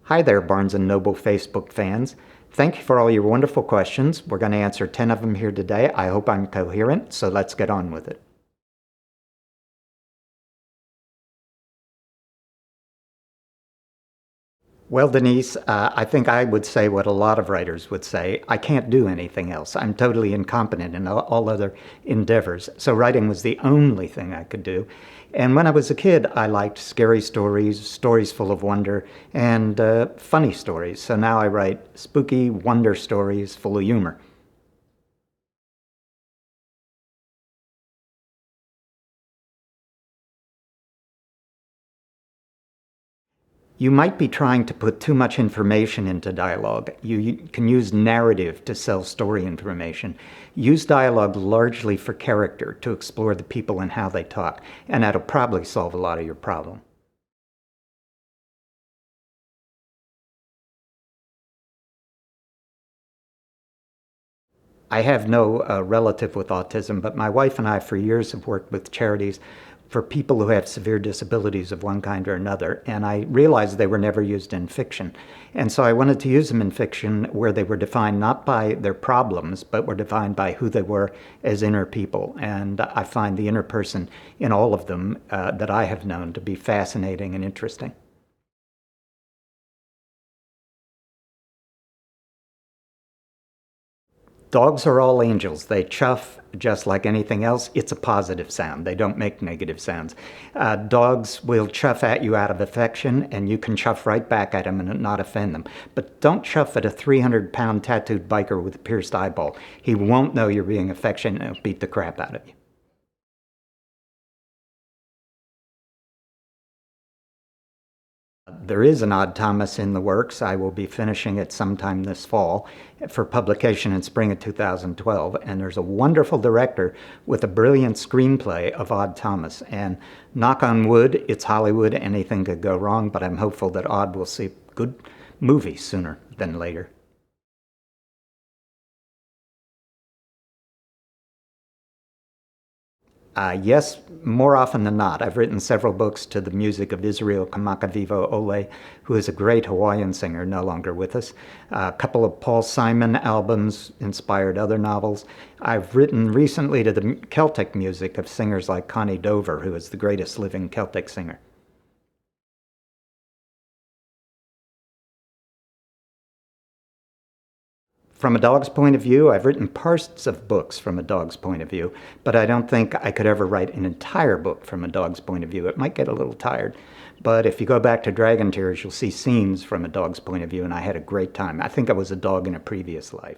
Hi there, Barnes & Noble Facebook fans. Thank you for all your wonderful questions. We're going to answer 10 of them here today. I hope I'm coherent, so let's get on with it. Well, Denise, I think I would say what a lot of writers would say. I can't do anything else. I'm totally incompetent in all other endeavors. So writing was the only thing I could do. And when I was a kid, I liked scary stories, stories full of wonder, and funny stories. So now I write spooky wonder stories full of humor. You might be trying to put too much information into dialogue. You can use narrative to sell story information. Use dialogue largely for character, to explore the people and how they talk, and that'll probably solve a lot of your problem. I have no relative with autism, but my wife and I for years have worked with charities for people who have severe disabilities of one kind or another, and I realized they were never used in fiction. And so I wanted to use them in fiction where they were defined not by their problems, but were defined by who they were as inner people. And I find the inner person in all of them that I have known to be fascinating and interesting. Dogs are all angels. They chuff just like anything else. It's a positive sound. They don't make negative sounds. Dogs will chuff at you out of affection, and you can chuff right back at them and not offend them. But don't chuff at a 300-pound tattooed biker with a pierced eyeball. He won't know you're being affectionate and he'll beat the crap out of you. There is an Odd Thomas in the works. I will be finishing it sometime this fall for publication in spring of 2012. And there's a wonderful director with a brilliant screenplay of Odd Thomas. And knock on wood, it's Hollywood. Anything could go wrong, but I'm hopeful that Odd will see a good movie sooner than later. Yes, more often than not. I've written several books to the music of Israel Kamakavivo Ole, who is a great Hawaiian singer, no longer with us. A couple of Paul Simon albums inspired other novels. I've written recently to the Celtic music of singers like Connie Dover, who is the greatest living Celtic singer. From a dog's point of view, I've written parts of books from a dog's point of view, but I don't think I could ever write an entire book from a dog's point of view. It might get a little tired. But if you go back to Dragon Tears, you'll see scenes from a dog's point of view, and I had a great time. I think I was a dog in a previous life.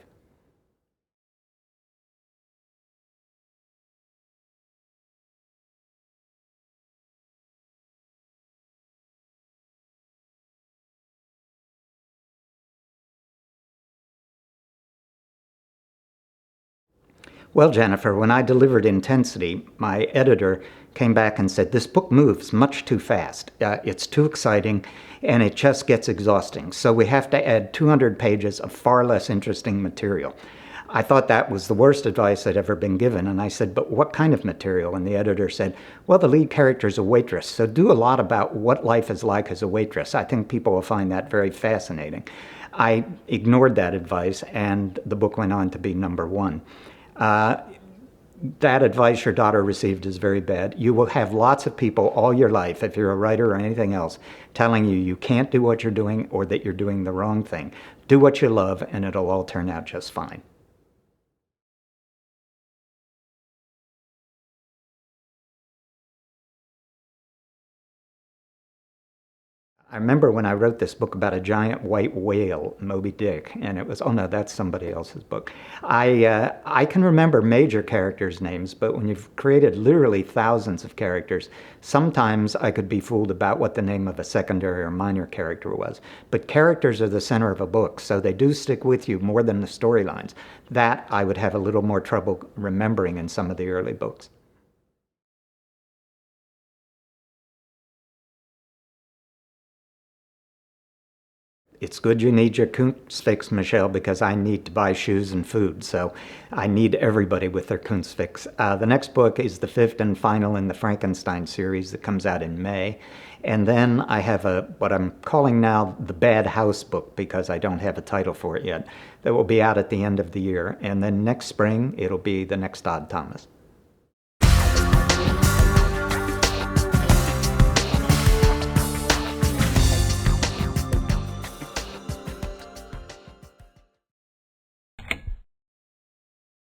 Well, Jennifer, when I delivered Intensity, my editor came back and said, "This book moves much too fast. It's too exciting, and it just gets exhausting. So we have to add 200 pages of far less interesting material." I thought that was the worst advice I'd ever been given, and I said, "But what kind of material?" And the editor said, "Well, the lead character is a waitress, so do a lot about what life is like as a waitress. I think people will find that very fascinating." I ignored that advice, and the book went on to be #1. Uh, that advice your daughter received is very bad. You will have lots of people all your life, if you're a writer or anything else, telling you you can't do what you're doing or that you're doing the wrong thing. Do what you love, and it'll all turn out just fine. I remember when I wrote this book about a giant white whale, Moby Dick, and it was, oh no, that's somebody else's book. I can remember major characters' names, but when you've created literally thousands of characters, sometimes I could be fooled about what the name of a secondary or minor character was. But characters are the center of a book, so they do stick with you more than the storylines. That I would have a little more trouble remembering in some of the early books. it's good you need your Koontz fix, Michelle, because I need to buy shoes and food. So I need everybody with their Koontz fix. The next book is the fifth and final in the Frankenstein series that comes out in May. And then I have what I'm calling now the Bad House book, because I don't have a title for it yet, that will be out at the end of the year. And then next spring, it'll be the next Odd Thomas.